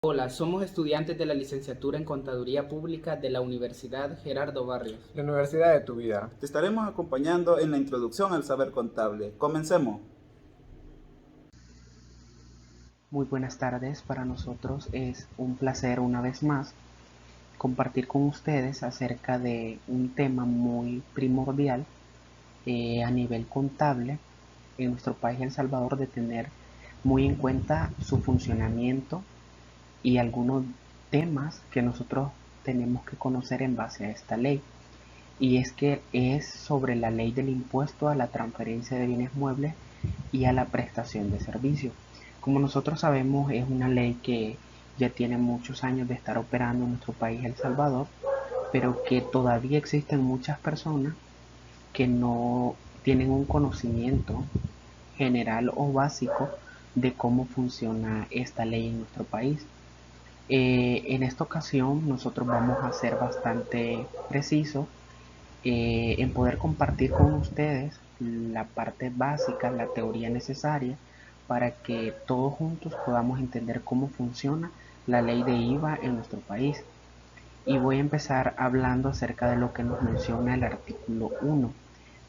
Hola, somos estudiantes de la licenciatura en Contaduría Pública de la Universidad Gerardo Barrios. La universidad de tu vida. Te estaremos acompañando en la introducción al saber contable. Comencemos. Muy buenas tardes, para nosotros es un placer una vez más compartir con ustedes acerca de un tema muy primordial a nivel contable en nuestro país El Salvador, de tener muy en cuenta su funcionamiento y algunos temas que nosotros tenemos que conocer en base a esta ley. Y es que es sobre la ley del impuesto a la transferencia de bienes muebles y a la prestación de servicios. Como nosotros sabemos, es una ley que ya tiene muchos años de estar operando en nuestro país, El Salvador, pero que todavía existen muchas personas que no tienen un conocimiento general o básico de cómo funciona esta ley en nuestro país. En esta ocasión nosotros vamos a ser bastante precisos en poder compartir con ustedes la parte básica, la teoría necesaria para que todos juntos podamos entender cómo funciona la ley de IVA en nuestro país. Y voy a empezar hablando acerca de lo que nos menciona el artículo 1.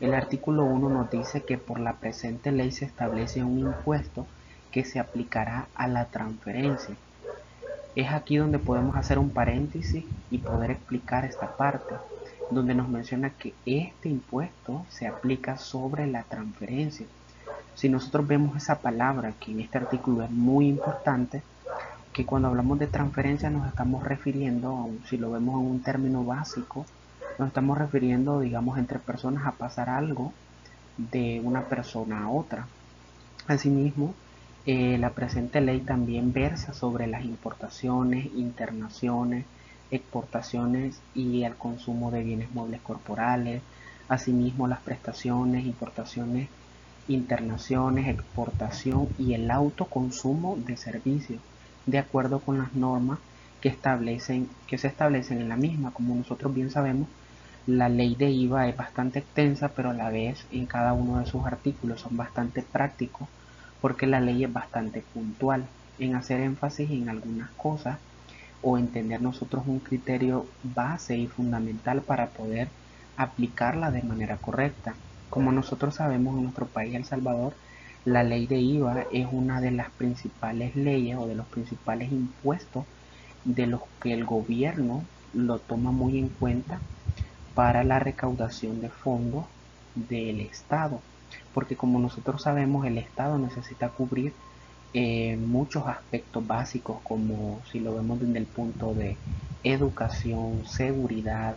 El artículo 1 nos dice que por la presente ley se establece un impuesto que se aplicará a la transferencia. Es aquí donde podemos hacer un paréntesis y poder explicar esta parte, donde nos menciona que este impuesto se aplica sobre la transferencia. Si nosotros vemos esa palabra, que en este artículo es muy importante, que cuando hablamos de transferencia nos estamos refiriendo, si lo vemos en un término básico, nos estamos refiriendo, digamos, entre personas a pasar algo de una persona a otra. Asimismo, la presente ley también versa sobre las importaciones, internaciones, exportaciones y el consumo de bienes muebles corporales, asimismo las prestaciones, importaciones, internaciones, exportación y el autoconsumo de servicios, de acuerdo con las normas que se establecen en la misma. Como nosotros bien sabemos, la ley de IVA es bastante extensa, pero a la vez en cada uno de sus artículos son bastante prácticos, porque la ley es bastante puntual en hacer énfasis en algunas cosas o en tener nosotros un criterio base y fundamental para poder aplicarla de manera correcta. Como nosotros sabemos, en nuestro país, El Salvador, la ley de IVA es una de las principales leyes o de los principales impuestos de los que el gobierno lo toma muy en cuenta para la recaudación de fondos del Estado, porque como nosotros sabemos, el Estado necesita cubrir muchos aspectos básicos, como si lo vemos desde el punto de educación, seguridad,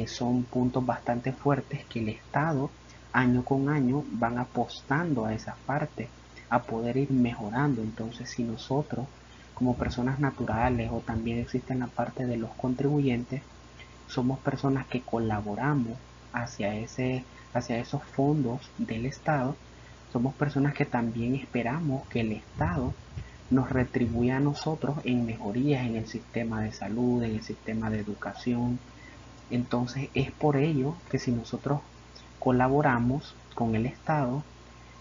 son puntos bastante fuertes que el Estado año con año van apostando a esa parte, a poder ir mejorando. Entonces, si nosotros como personas naturales, o también existe en la parte de los contribuyentes, somos personas que colaboramos hacia esos fondos del Estado, somos personas que también esperamos que el Estado nos retribuya a nosotros en mejorías en el sistema de salud, en el sistema de educación. Entonces es por ello que si nosotros colaboramos con el Estado,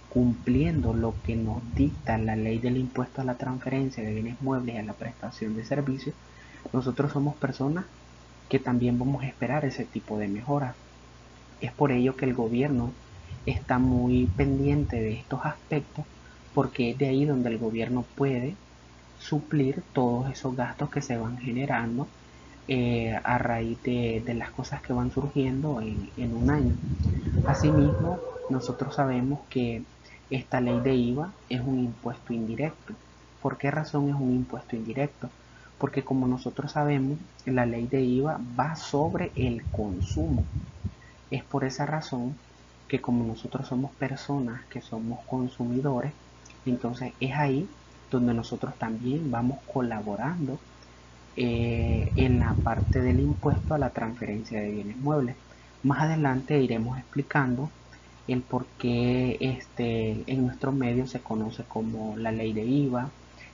cumpliendo lo que nos dicta la ley del impuesto a la transferencia de bienes muebles y a la prestación de servicios, nosotros somos personas que también vamos a esperar ese tipo de mejoras. Es por ello que el gobierno está muy pendiente de estos aspectos, porque es de ahí donde el gobierno puede suplir todos esos gastos que se van generando a raíz de las cosas que van surgiendo en un año. Asimismo, nosotros sabemos que esta ley de IVA es un impuesto indirecto. ¿Por qué razón es un impuesto indirecto? Porque como nosotros sabemos, la ley de IVA va sobre el consumo. Es por esa razón que como nosotros somos personas que somos consumidores, entonces es ahí donde nosotros también vamos colaborando en la parte del impuesto a la transferencia de bienes muebles. Más adelante iremos explicando el por qué en nuestro medio se conoce como la ley de IVA,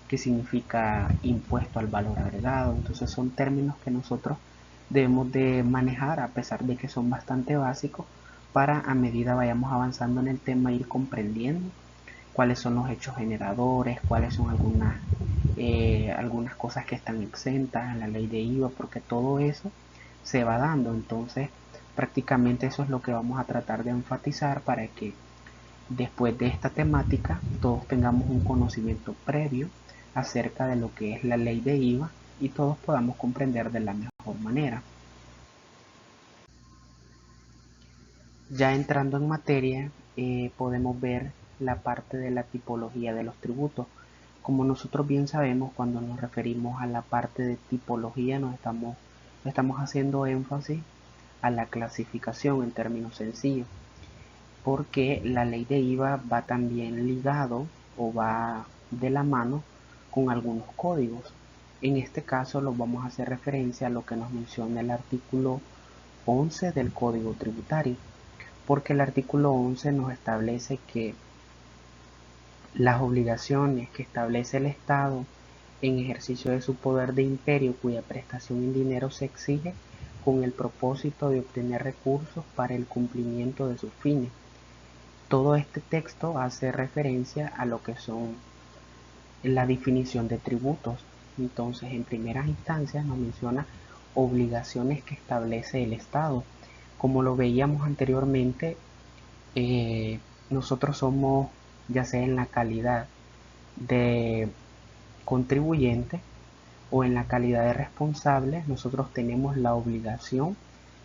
que significa impuesto al valor agregado. Entonces son términos que nosotros debemos de manejar, a pesar de que son bastante básicos, para a medida vayamos avanzando en el tema ir comprendiendo cuáles son los hechos generadores, cuáles son algunas cosas que están exentas en la ley de IVA, porque todo eso se va dando. Entonces, prácticamente eso es lo que vamos a tratar de enfatizar para que después de esta temática todos tengamos un conocimiento previo acerca de lo que es la ley de IVA y todos podamos comprender de la mejor manera. Ya entrando en materia, podemos ver la parte de la tipología de los tributos. Como nosotros bien sabemos, cuando nos referimos a la parte de tipología, estamos haciendo énfasis a la clasificación en términos sencillos, porque la ley de IVA va también ligado o va de la mano con algunos códigos. En este caso los vamos a hacer referencia a lo que nos menciona el artículo 11 del Código Tributario, porque el artículo 11 nos establece que las obligaciones que establece el Estado en ejercicio de su poder de imperio, cuya prestación en dinero se exige con el propósito de obtener recursos para el cumplimiento de sus fines. Todo este texto hace referencia a lo que son la definición de tributos. Entonces, en primeras instancias nos menciona obligaciones que establece el Estado. Como lo veíamos anteriormente, nosotros somos, ya sea en la calidad de contribuyente o en la calidad de responsable, nosotros tenemos la obligación,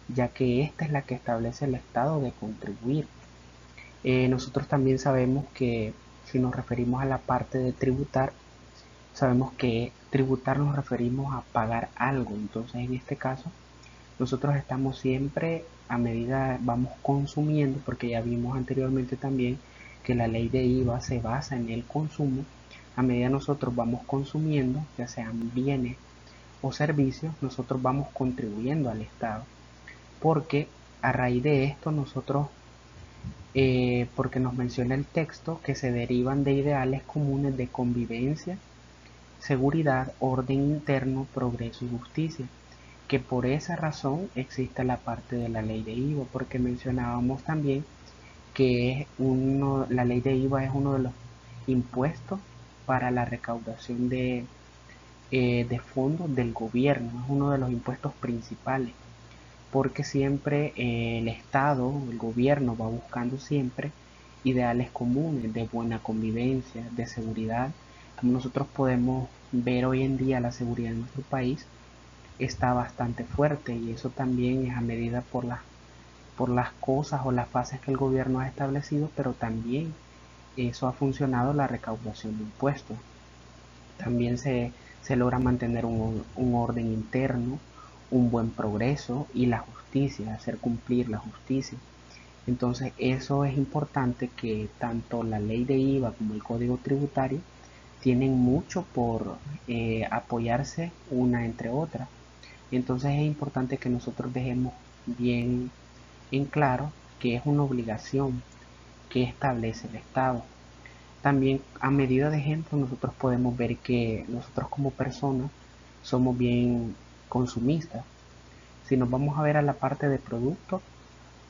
ya que esta es la que establece el Estado, de contribuir. Nosotros también sabemos que si nos referimos a la parte de tributar, sabemos que tributar nos referimos a pagar algo. Entonces, en este caso, nosotros estamos siempre, a medida vamos consumiendo, porque ya vimos anteriormente también que la ley de IVA se basa en el consumo. A medida nosotros vamos consumiendo, ya sean bienes o servicios, nosotros vamos contribuyendo al Estado, porque a raíz de esto nosotros, porque nos menciona el texto que se derivan de ideales comunes de convivencia, seguridad, orden interno, progreso y justicia, que por esa razón existe la parte de la ley de IVA, porque mencionábamos también que la ley de IVA es uno de los impuestos para la recaudación de fondos del gobierno, es uno de los impuestos principales, porque siempre el Estado, el gobierno va buscando siempre ideales comunes de buena convivencia, de seguridad. Como nosotros podemos ver hoy en día, la seguridad en nuestro país está bastante fuerte, y eso también es a medida por las cosas o las fases que el gobierno ha establecido, pero también eso ha funcionado la recaudación de impuestos. También se logra mantener un orden interno, un buen progreso y la justicia, hacer cumplir la justicia. Entonces eso es importante, que tanto la ley de IVA como el Código Tributario tienen mucho por apoyarse una entre otras. Entonces es importante que nosotros dejemos bien en claro que es una obligación que establece el Estado. También, a medida de ejemplo, nosotros podemos ver que nosotros como personas somos bien consumistas. Si nos vamos a ver a la parte de productos,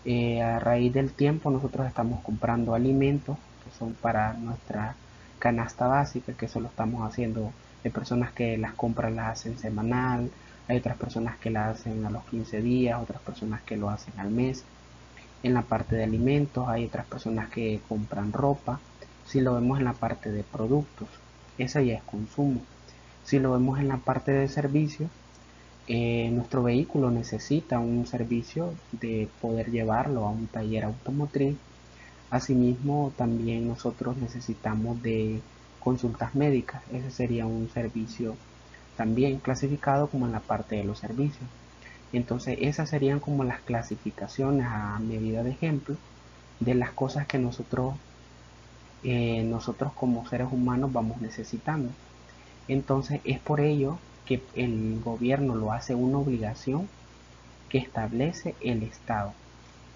a raíz del tiempo nosotros estamos comprando alimentos que son para nuestra canasta básica, que eso lo estamos haciendo. Hay personas que las compras las hacen semanal, hay otras personas que las hacen a los 15 días, otras personas que lo hacen al mes. En la parte de alimentos hay otras personas que compran ropa. Si lo vemos en la parte de productos, esa ya es consumo. Si lo vemos en la parte de servicios, nuestro vehículo necesita un servicio de poder llevarlo a un taller automotriz. Asimismo, también nosotros necesitamos de consultas médicas. Ese sería un servicio también clasificado como en la parte de los servicios. Entonces, esas serían como las clasificaciones a medida de ejemplo de las cosas que nosotros como seres humanos vamos necesitando. Entonces, es por ello que el gobierno lo hace una obligación que establece el Estado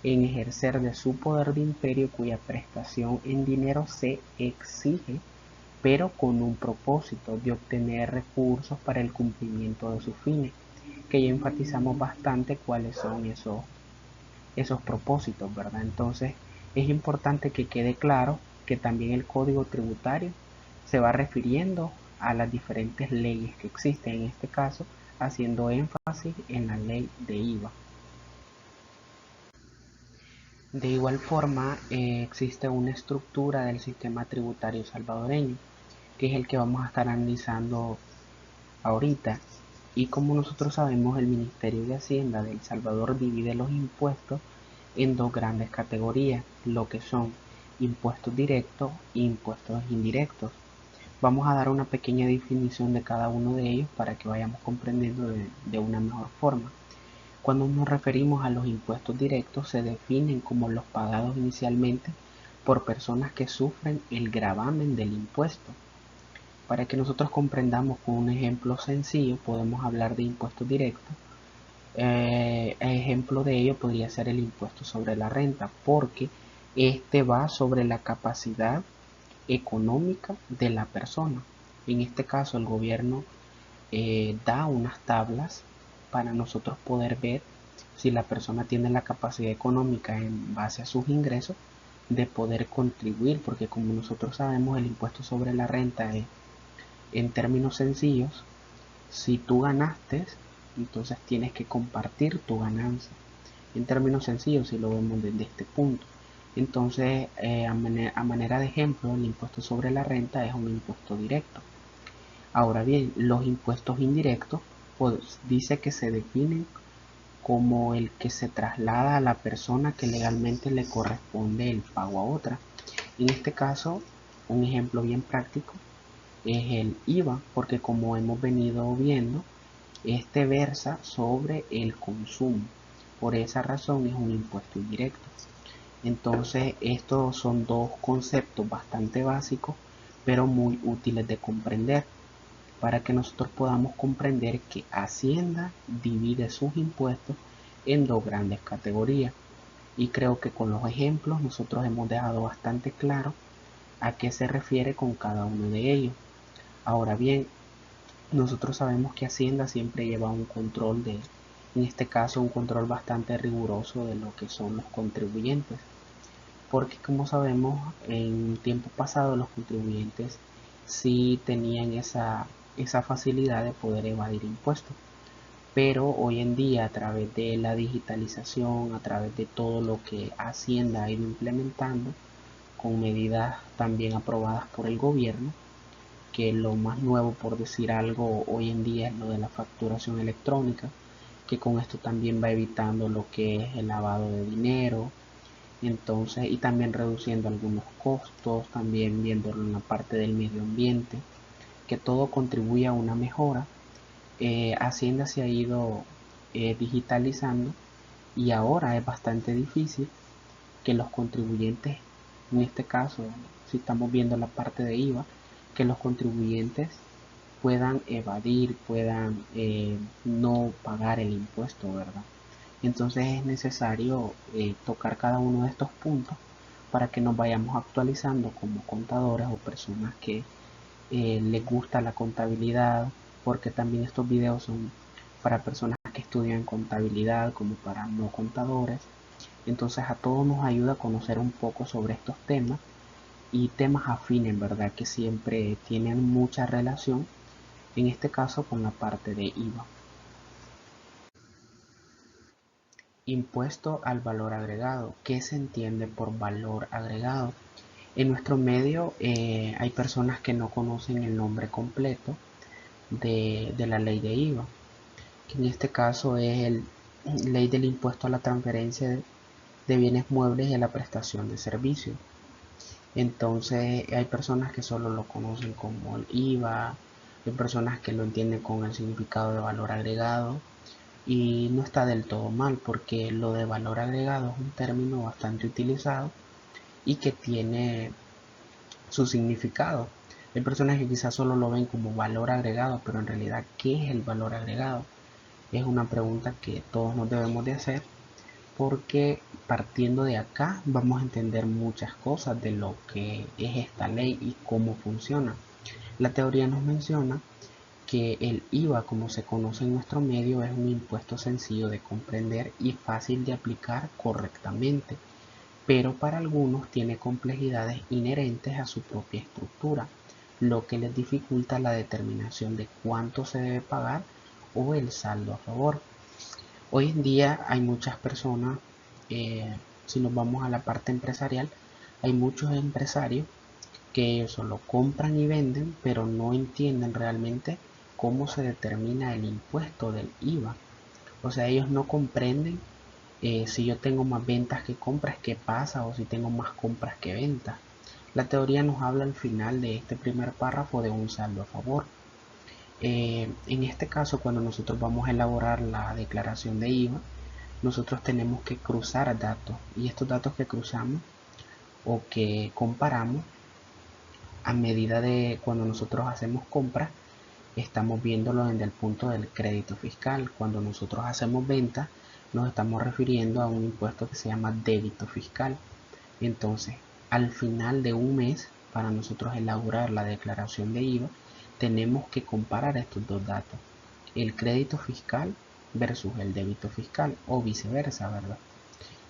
en ejercer de su poder de imperio, cuya prestación en dinero se exige, pero con un propósito de obtener recursos para el cumplimiento de sus fines, que ya enfatizamos bastante cuáles son esos propósitos, ¿verdad? Entonces es importante que quede claro que también el Código Tributario se va refiriendo a las diferentes leyes que existen, en este caso haciendo énfasis en la ley de IVA. De igual forma, existe una estructura del sistema tributario salvadoreño, que es el que vamos a estar analizando ahorita. Y como nosotros sabemos, el Ministerio de Hacienda de El Salvador divide los impuestos en dos grandes categorías, lo que son impuestos directos e impuestos indirectos. Vamos a dar una pequeña definición de cada uno de ellos para que vayamos comprendiendo de una mejor forma. Cuando nos referimos a los impuestos directos, se definen como los pagados inicialmente por personas que sufren el gravamen del impuesto. Para que nosotros comprendamos con un ejemplo sencillo, podemos hablar de impuestos directos. Ejemplo de ello podría ser el impuesto sobre la renta, porque este va sobre la capacidad económica de la persona. En este caso, el gobierno da unas tablas para nosotros poder ver si la persona tiene la capacidad económica en base a sus ingresos de poder contribuir, porque como nosotros sabemos, el impuesto sobre la renta es, en términos sencillos, si tú ganaste, entonces tienes que compartir tu ganancia. En términos sencillos, si lo vemos desde este punto. Entonces, a manera de ejemplo, el impuesto sobre la renta es un impuesto directo. Ahora bien, los impuestos indirectos, pues dice que se definen como el que se traslada a la persona que legalmente le corresponde el pago a otra. En este caso, un ejemplo bien práctico es el IVA, porque como hemos venido viendo, este versa sobre el consumo. Por esa razón es un impuesto indirecto. Entonces, estos son dos conceptos bastante básicos, pero muy útiles de comprender, para que nosotros podamos comprender que Hacienda divide sus impuestos en dos grandes categorías. Y creo que con los ejemplos nosotros hemos dejado bastante claro a qué se refiere con cada uno de ellos. Ahora bien, nosotros sabemos que Hacienda siempre lleva un control en este caso, un control bastante riguroso de lo que son los contribuyentes. Porque como sabemos, en tiempo pasado los contribuyentes sí tenían esa facilidad de poder evadir impuestos. Pero hoy en día, a través de la digitalización, a través de todo lo que Hacienda ha ido implementando, con medidas también aprobadas por el gobierno, que lo más nuevo, por decir algo, hoy en día es lo de la facturación electrónica, que con esto también va evitando lo que es el lavado de dinero, entonces, y también reduciendo algunos costos, también viéndolo en la parte del medio ambiente, que todo contribuye a una mejora. Hacienda se ha ido digitalizando y ahora es bastante difícil que los contribuyentes, en este caso, si estamos viendo la parte de IVA, que los contribuyentes puedan evadir, puedan no pagar el impuesto, ¿verdad? Entonces es necesario tocar cada uno de estos puntos para que nos vayamos actualizando como contadores o personas que les gusta la contabilidad, porque también estos videos son para personas que estudian contabilidad como para no contadores. Entonces a todos nos ayuda a conocer un poco sobre estos temas y temas afines, ¿verdad? Que siempre tienen mucha relación, en este caso con la parte de IVA. Impuesto al valor agregado. ¿Qué se entiende por valor agregado? En nuestro medio hay personas que no conocen el nombre completo de la ley de IVA, que en este caso es el ley del impuesto a la transferencia de bienes muebles y a la prestación de servicios. Entonces hay personas que solo lo conocen como el IVA, hay personas que lo entienden con el significado de valor agregado, y no está del todo mal, porque lo de valor agregado es un término bastante utilizado y que tiene su significado. Hay personas que quizás solo lo ven como valor agregado, pero en realidad, ¿qué es el valor agregado? Es una pregunta que todos nos debemos de hacer, porque partiendo de acá vamos a entender muchas cosas de lo que es esta ley y cómo funciona. La teoría nos menciona que el IVA, como se conoce en nuestro medio, es un impuesto sencillo de comprender y fácil de aplicar correctamente. pero para algunos tiene complejidades inherentes a su propia estructura, lo que les dificulta la determinación de cuánto se debe pagar o el saldo a favor. Hoy en día hay muchas personas, si nos vamos a la parte empresarial, hay muchos empresarios que ellos solo compran y venden, pero no entienden realmente cómo se determina el impuesto del IVA. O sea, ellos no comprenden si yo tengo más ventas que compras, qué pasa, o si tengo más compras que ventas. La teoría nos habla al final de este primer párrafo de un saldo a favor. En este caso, cuando nosotros vamos a elaborar la declaración de IVA, nosotros tenemos que cruzar datos, y estos datos que cruzamos o que comparamos a medida de cuando nosotros hacemos compras, estamos viéndolo desde el punto del crédito fiscal. Cuando nosotros hacemos ventas, nos estamos refiriendo a un impuesto que se llama débito fiscal. Entonces, al final de un mes, para nosotros elaborar la declaración de IVA, tenemos que comparar estos dos datos, el crédito fiscal versus el débito fiscal, o viceversa, ¿verdad?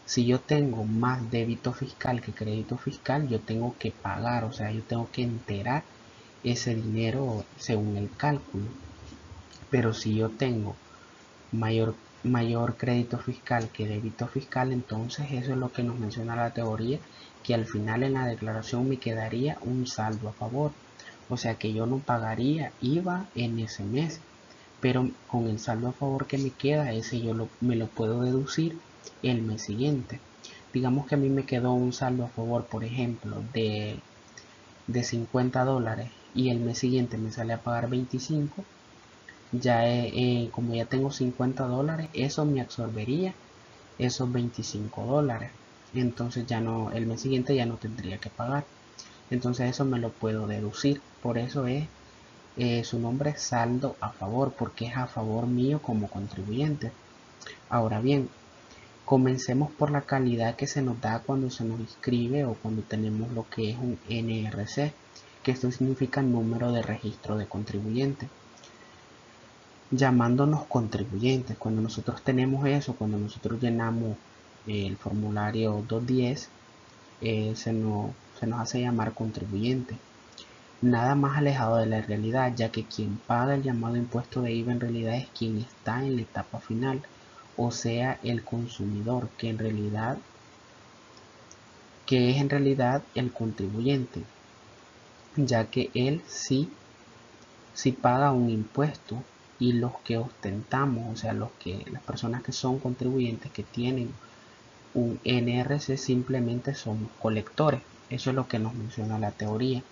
Si yo tengo más débito fiscal que crédito fiscal, yo tengo que pagar, o sea, yo tengo que enterar ese dinero según el cálculo. Pero si yo tengo mayor crédito fiscal que débito fiscal, entonces eso es lo que nos menciona la teoría, que al final en la declaración me quedaría un saldo a favor. O sea que yo no pagaría IVA en ese mes, pero con el saldo a favor que me queda, ese me lo puedo deducir el mes siguiente. Digamos que a mí me quedó un saldo a favor, por ejemplo, de $50 y el mes siguiente me sale a pagar 25, ya como ya tengo $50, eso me absorbería esos $25. Entonces ya no, el mes siguiente ya no tendría que pagar. Entonces eso me lo puedo deducir. Por eso es su nombre es saldo a favor, porque es a favor mío como contribuyente. Ahora bien, comencemos por la calidad que se nos da cuando se nos inscribe o cuando tenemos lo que es un NRC, que esto significa número de registro de contribuyente. Llamándonos contribuyentes, cuando nosotros tenemos eso, cuando nosotros llenamos el formulario 210, se nos hace llamar contribuyente. Nada más alejado de la realidad, ya que quien paga el llamado impuesto de IVA en realidad es quien está en la etapa final, o sea, el consumidor, que es en realidad el contribuyente, ya que él sí paga un impuesto, y los que ostentamos, o sea, las personas que son contribuyentes, que tienen un NRC, simplemente somos colectores. Eso es lo que nos menciona la teoría.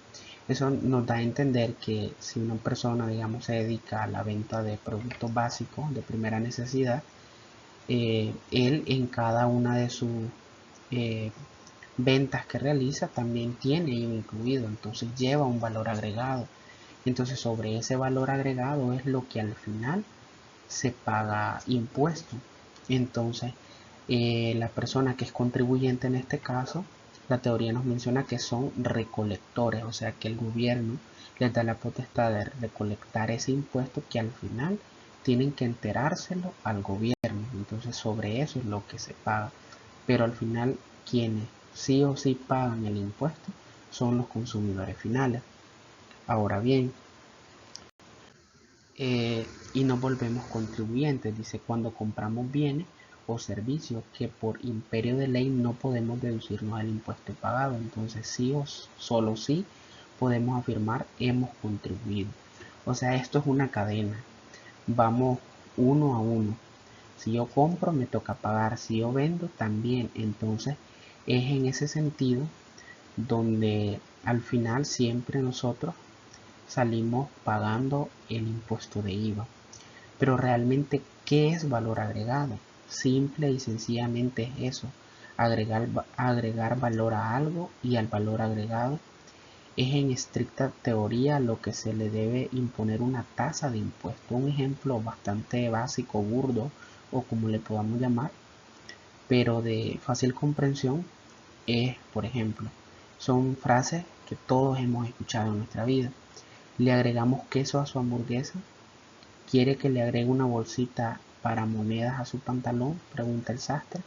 Eso nos da a entender que si una persona, digamos, se dedica a la venta de productos básicos de primera necesidad, él en cada una de sus ventas que realiza también tiene incluido, entonces lleva un valor agregado. Entonces sobre ese valor agregado es lo que al final se paga impuesto. Entonces la persona que es contribuyente en este caso, la teoría nos menciona que son recolectores, o sea que el gobierno les da la potestad de recolectar ese impuesto, que al final tienen que enterárselo al gobierno. Entonces sobre eso es lo que se paga, pero al final quienes sí o sí pagan el impuesto son los consumidores finales. Ahora bien, y nos volvemos contribuyentes, dice, cuando compramos bienes o servicios que por imperio de ley no podemos deducirnos el impuesto pagado. Entonces sí o solo sí podemos afirmar hemos contribuido. O sea, esto es una cadena, vamos uno a uno. Si yo compro me toca pagar, si yo vendo también. Entonces es en ese sentido donde al final siempre nosotros salimos pagando el impuesto de IVA. Pero realmente, ¿qué es valor agregado? Simple y sencillamente es eso, agregar valor a algo, y al valor agregado es en estricta teoría lo que se le debe imponer una tasa de impuesto. Un ejemplo bastante básico, burdo, o como le podamos llamar, pero de fácil comprensión, es, por ejemplo, son frases que todos hemos escuchado en nuestra vida. Le agregamos queso a su hamburguesa. ¿Quiere que le agregue una bolsita para monedas a su pantalón?, pregunta el sastre.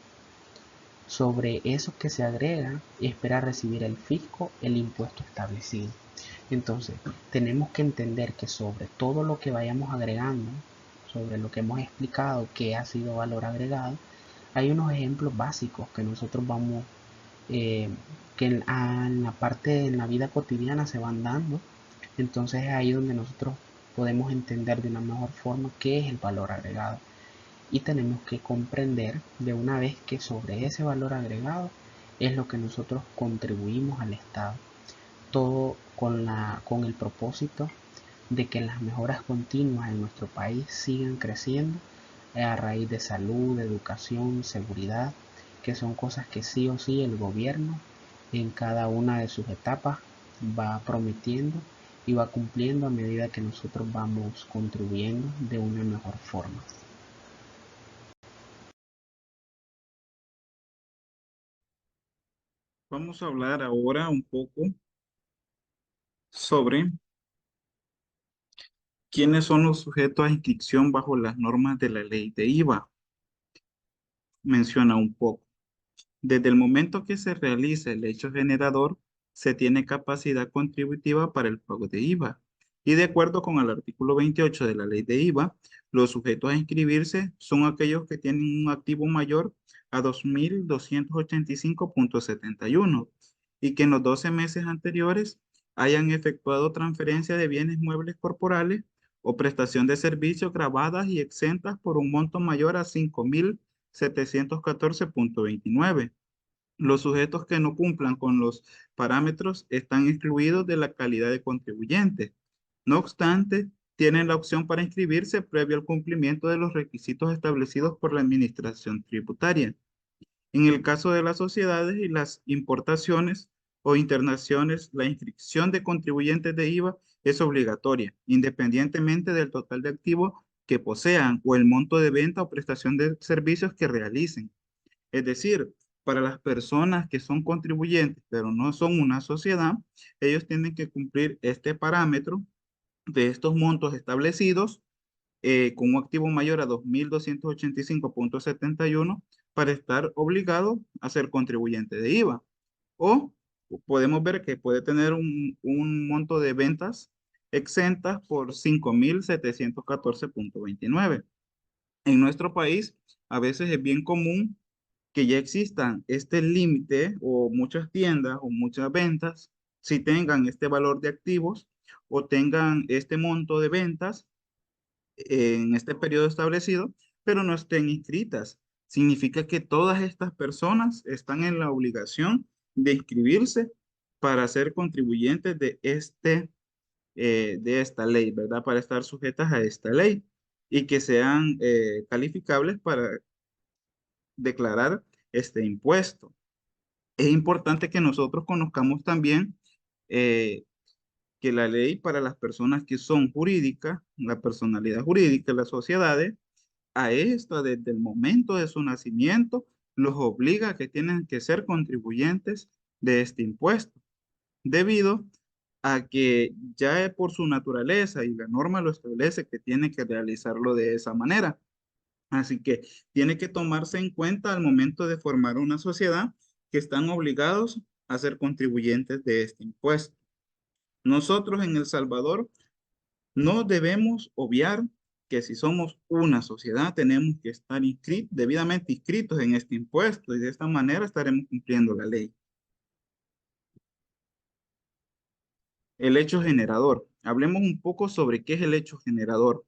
Sobre eso que se agrega, espera recibir el fisco el impuesto establecido. Entonces, tenemos que entender que sobre todo lo que vayamos agregando, sobre lo que hemos explicado que ha sido valor agregado, hay unos ejemplos básicos que nosotros vamos, que en la parte, en la vida cotidiana se van dando. Entonces es ahí donde nosotros podemos entender de una mejor forma qué es el valor agregado. Y tenemos que comprender de una vez que sobre ese valor agregado es lo que nosotros contribuimos al Estado. Todo con el propósito de que las mejoras continuas en nuestro país sigan creciendo a raíz de salud, educación, seguridad, que son cosas que sí o sí el gobierno en cada una de sus etapas va prometiendo y va cumpliendo a medida que nosotros vamos contribuyendo de una mejor forma. Vamos a hablar ahora un poco sobre quiénes son los sujetos a inscripción bajo las normas de la ley de IVA. Menciona un poco. Desde el momento que se realiza el hecho generador, se tiene capacidad contributiva para el pago de IVA. Y de acuerdo con el artículo 28 de la ley de IVA, los sujetos a inscribirse son aquellos que tienen un activo mayor a 2.285,71 y que en los 12 meses anteriores hayan efectuado transferencia de bienes muebles corporales o prestación de servicios grabadas y exentas por un monto mayor a 5.714,29. Los sujetos que no cumplan con los parámetros están excluidos de la calidad de contribuyente. No obstante, tienen la opción para inscribirse previo al cumplimiento de los requisitos establecidos por la Administración Tributaria. En el caso de las sociedades y las importaciones o internaciones, la inscripción de contribuyentes de IVA es obligatoria, independientemente del total de activos que posean o el monto de venta o prestación de servicios que realicen. Es decir, para las personas que son contribuyentes, pero no son una sociedad, ellos tienen que cumplir este parámetro de estos montos establecidos con un activo mayor a 2.285,71 para estar obligado a ser contribuyente de IVA. O podemos ver que puede tener un monto de ventas exentas por 5.714,29. En nuestro país, a veces es bien común que ya existan este límite o muchas tiendas o muchas ventas, si tengan este valor de activos o tengan este monto de ventas en este periodo establecido, pero no estén inscritas. Significa que todas estas personas están en la obligación de inscribirse para ser contribuyentes de esta ley, ¿verdad? Para estar sujetas a esta ley y que sean calificables para declarar este impuesto. Es importante que nosotros conozcamos también eh, que la ley para las personas que son jurídicas, la personalidad jurídica, las sociedades, a esta desde el momento de su nacimiento los obliga a que tienen que ser contribuyentes de este impuesto, debido a que ya por su naturaleza y la norma lo establece que tiene que realizarlo de esa manera. Así que tiene que tomarse en cuenta al momento de formar una sociedad que están obligados a ser contribuyentes de este impuesto. Nosotros en El Salvador no debemos obviar que si somos una sociedad tenemos que estar debidamente inscritos en este impuesto y de esta manera estaremos cumpliendo la ley. El hecho generador. Hablemos un poco sobre qué es el hecho generador.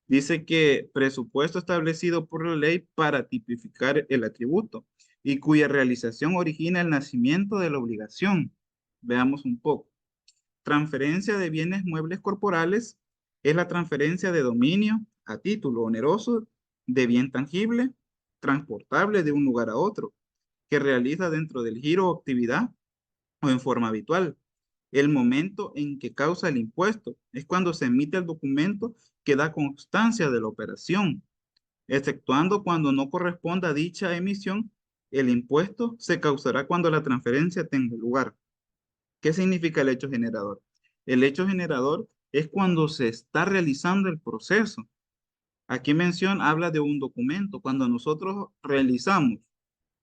Dice que presupuesto establecido por la ley para tipificar el atributo y cuya realización origina el nacimiento de la obligación. Veamos un poco. Transferencia de bienes muebles corporales es la transferencia de dominio a título oneroso de bien tangible, transportable de un lugar a otro, que realiza dentro del giro o actividad o en forma habitual. El momento en que causa el impuesto es cuando se emite el documento que da constancia de la operación, exceptuando cuando no corresponda a dicha emisión, el impuesto se causará cuando la transferencia tenga lugar. ¿Qué significa el hecho generador? El hecho generador es cuando se está realizando el proceso. Aquí habla de un documento. Cuando nosotros realizamos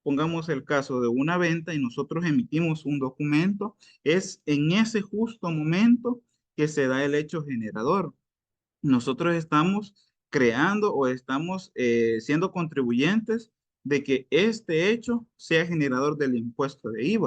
pongamos el caso de una venta y nosotros emitimos un documento, es en ese justo momento que se da el hecho generador. Nosotros estamos creando o estamos siendo contribuyentes de que este hecho sea generador del impuesto de IVA.